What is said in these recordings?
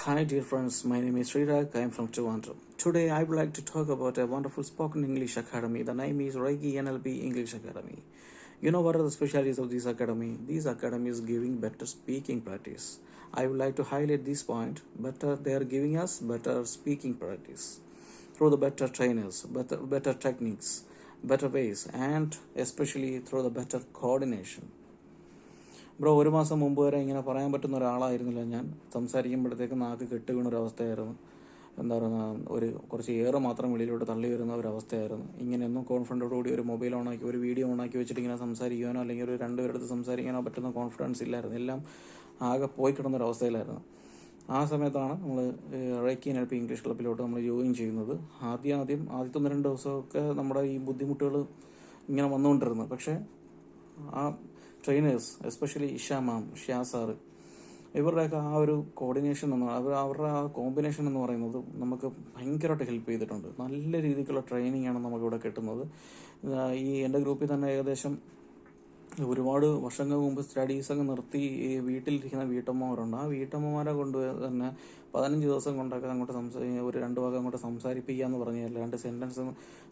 Hi, dear friends. My name is Srirak. I am from Toronto. Today, I would like to talk about a wonderful spoken English academy. The name is Reiki NLP English Academy. You know what are the specialties of this academy? This academy is giving better speaking practice. I would like to highlight this point. Better, they are giving us better speaking practice through the better trainers, better techniques, better ways, and especially through the better coordination. Bro, ഒരു മാസം മുമ്പ് വരെ ഇങ്ങനെ പറയാൻ പറ്റുന്ന ഒരാളായിരുന്നില്ല ഞാൻ. സംസാരിക്കുമ്പോഴത്തേക്ക് നാക്ക് കെട്ട് വീണൊരവസ്ഥയായിരുന്നു. എന്താ പറയുക, കുറച്ച് ഏറെ മാത്രം വെളിയിലോട്ട് തള്ളി വരുന്ന ഒരവസ്ഥയായിരുന്നു. ഇങ്ങനെയൊന്നും കോൺഫിഡൻറ്റോടുകൂടി ഒരു മൊബൈൽ ഓണാക്കി ഒരു വീഡിയോ ഓണാക്കി വെച്ചിട്ട് ഇങ്ങനെ സംസാരിക്കാനോ അല്ലെങ്കിൽ ഒരു രണ്ടുപേരെടുത്ത് സംസാരിക്കാനോ പറ്റുന്ന കോൺഫിഡൻസ് ഇല്ലായിരുന്നു. എല്ലാം ആകെ പോയി കിടന്നൊരവസ്ഥയിലായിരുന്നു. ആ സമയത്താണ് നമ്മൾ റേക്കി NLP ഇംഗ്ലീഷ് ക്ലബ്ബിലോട്ട് നമ്മൾ ജോയിൻ ചെയ്യുന്നത്. ആദ്യത്തെ 1-2 ദിവസമൊക്കെ നമ്മുടെ ഈ ബുദ്ധിമുട്ടുകൾ ഇങ്ങനെ വന്നുകൊണ്ടിരുന്നു. പക്ഷേ ആ ട്രെയിനേഴ്സ്, എസ്പെഷ്യലി ഇഷ മാം, ഷ്യാ സാറ്, ഇവരുടെയൊക്കെ ആ ഒരു കോർഡിനേഷൻ അവരുടെ ആ കോമ്പിനേഷൻ എന്ന് പറയുന്നത് നമുക്ക് ഭയങ്കരമായിട്ട് ഹെൽപ്പ് ചെയ്തിട്ടുണ്ട്. നല്ല രീതിക്കുള്ള ട്രെയിനിങ് ആണ് നമുക്കിവിടെ കിട്ടുന്നത്. ഈ എൻ്റെ ഗ്രൂപ്പിൽ തന്നെ ഏകദേശം ഒരുപാട് വർഷങ്ങൾക്ക് മുമ്പ് സ്റ്റഡീസൊക്കെ നിർത്തി ഈ വീട്ടിലിരിക്കുന്ന വീട്ടമ്മമാരുണ്ട്. ആ വീട്ടമ്മമാരെ കൊണ്ട് തന്നെ 15 ദിവസം കൊണ്ടൊക്കെ അങ്ങോട്ട് ഒരു 2 വാക്ക് അങ്ങോട്ട് സംസാരിപ്പിക്കുക എന്ന് പറഞ്ഞാൽ 2 സെൻറ്റൻസ്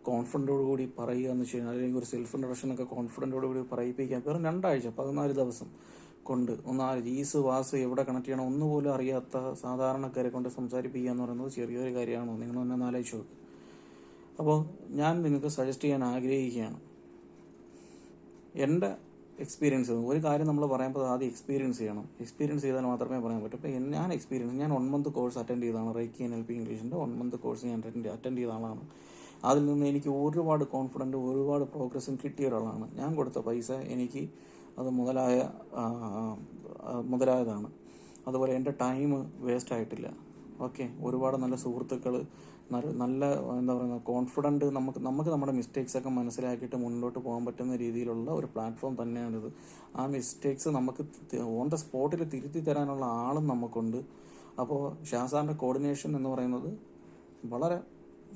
കോൺഫിഡൻറ്റോടുകൂടി പറയുക എന്ന് വെച്ച് കഴിഞ്ഞാൽ, അല്ലെങ്കിൽ ഒരു സെൽഫ് ഇൻട്രൊഡക്ഷനൊക്കെ കോൺഫിഡൻറ്റോടുകൂടി പറയിപ്പിക്കാൻ വെറും 2 ആഴ്ച 14 ദിവസം കൊണ്ട് ഈസ് വാസ് എവിടെ കണക്ട് ചെയ്യണം ഒന്നുപോലും അറിയാത്ത സാധാരണക്കാരെ കൊണ്ട് സംസാരിപ്പിക്കുക എന്ന് പറയുന്നത് ചെറിയൊരു കാര്യമാണോ? നിങ്ങൾ തന്നെ ആലോചിച്ച് നോക്ക്. അപ്പോൾ ഞാൻ നിങ്ങൾക്ക് സജസ്റ്റ് ചെയ്യാൻ ആഗ്രഹിക്കുകയാണ്, എൻ്റെ എക്സ്പീരിയൻസ്. ഒരു കാര്യം നമ്മൾ പറയുമ്പോൾ ആദ്യം എക്സ്പീരിയൻസ് ചെയ്യണം. എക്സ്പീരിയൻസ് ചെയ്താൽ മാത്രമേ പറയാൻ പറ്റൂ. അപ്പോൾ ഞാൻ 1 മന്ത് കോഴ്സ് അറ്റൻഡ് ചെയ്തതാണ്. റേക്കി NLP ഇംഗ്ലീഷിൻ്റെ 1 മന്ത് കോഴ്സ് ഞാൻ അറ്റൻഡ് ചെയ്ത ആളാണ്. അതിൽ നിന്ന് എനിക്ക് ഒരുപാട് കോൺഫിഡൻറ്റ്, ഒരുപാട് പ്രോഗ്രസ്സും കിട്ടിയ ഒരാളാണ്. ഞാൻ കൊടുത്ത പൈസ എനിക്ക് അത് മുതലായതാണ്. അതുപോലെ എൻ്റെ ടൈം വേസ്റ്റ് ആയിട്ടില്ല. ഓക്കെ, ഒരുപാട് നല്ല സുഹൃത്തുക്കൾ, നല്ല എന്താ പറയുക, കോൺഫിഡൻറ്റ്, നമുക്ക് നമ്മുടെ മിസ്റ്റേക്സൊക്കെ മനസ്സിലാക്കിയിട്ട് മുന്നോട്ട് പോകാൻ പറ്റുന്ന രീതിയിലുള്ള ഒരു പ്ലാറ്റ്ഫോം തന്നെയാണിത്. ആ മിസ്റ്റേക്സ് നമുക്ക് ഓൺ ദ സ്പോട്ടിൽ തിരുത്തി തരാനുള്ള ആളും നമുക്കുണ്ട്. അപ്പോൾ ഷാസാറിൻ്റെ കോർഡിനേഷൻ എന്ന് പറയുന്നത് വളരെ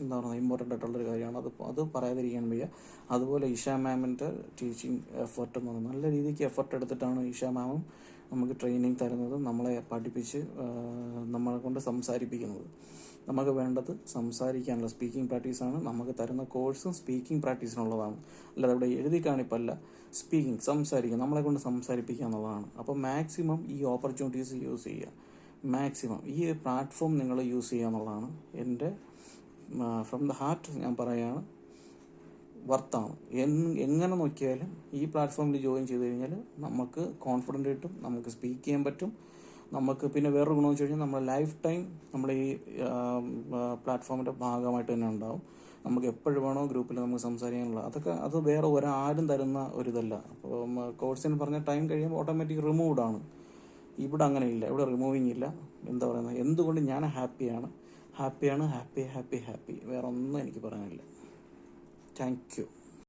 എന്താ പറയുക ഇമ്പോർട്ടൻ്റ് ആയിട്ടുള്ളൊരു കാര്യമാണ്. അത് പറയാതിരിക്കാൻ വയ്യ. അതുപോലെ ഇഷ മാമിൻ്റെ ടീച്ചിങ് എഫർട്ട് എന്ന് പറയുന്നത് നല്ല രീതിക്ക് എഫർട്ട് എടുത്തിട്ടാണ് ഇഷ മാമും നമുക്ക് ട്രെയിനിങ് തരുന്നത്, നമ്മളെ പഠിപ്പിച്ച് നമ്മളെ കൊണ്ട് സംസാരിപ്പിക്കുന്നത്. നമുക്ക് വേണ്ടത് സംസാരിക്കാനുള്ള സ്പീക്കിംഗ് പ്രാക്ടീസാണ്. നമുക്ക് തരുന്ന കോഴ്സും സ്പീക്കിംഗ് പ്രാക്ടീസിനുള്ളതാണ്. അല്ലാതെ അവിടെ എഴുതി കാണിപ്പല്ല. സംസാരിക്കുക, നമ്മളെ കൊണ്ട് സംസാരിപ്പിക്കുക എന്നുള്ളതാണ്. അപ്പോൾ മാക്സിമം ഈ ഓപ്പർച്യൂണിറ്റീസ് യൂസ് ചെയ്യുക. മാക്സിമം ഈ പ്ലാറ്റ്ഫോം നിങ്ങൾ യൂസ് ചെയ്യുക എന്നുള്ളതാണ് എൻ്റെ ഫ്രം ദ ഹാർട്ട് ഞാൻ പറയുകയാണ്. വർത്താണ്. എങ്ങനെ നോക്കിയാലും ഈ പ്ലാറ്റ്ഫോമിൽ ജോയിൻ ചെയ്ത് കഴിഞ്ഞാൽ നമുക്ക് കോൺഫിഡൻ്റ് കിട്ടും, നമുക്ക് സ്പീക്ക് ചെയ്യാൻ പറ്റും. നമുക്ക് പിന്നെ വേറൊരു ഗുണമെന്ന് വെച്ച് കഴിഞ്ഞാൽ നമ്മുടെ ലൈഫ് ടൈം നമ്മുടെ ഈ പ്ലാറ്റ്ഫോമിൻ്റെ ഭാഗമായിട്ട് തന്നെ ഉണ്ടാവും. നമുക്ക് എപ്പോഴും വേണോ ഗ്രൂപ്പിൽ നമുക്ക് സംസാരിക്കാനുള്ള അത് വേറെ ഒരാരും തരുന്ന ഒരിതല്ല. അപ്പോൾ കോഴ്സിന് പറഞ്ഞ ടൈം കഴിയുമ്പോൾ ഓട്ടോമാറ്റിക് റിമൂവ്ഡ് ആണ്. ഇവിടെ അങ്ങനെയില്ല, ഇവിടെ റിമൂവിങ് ഇല്ല. എന്താ പറയുന്നത്, എന്തുകൊണ്ട് ഞാൻ ഹാപ്പി. വേറെ ഒന്നും എനിക്ക് പറയാനില്ല. Thank you.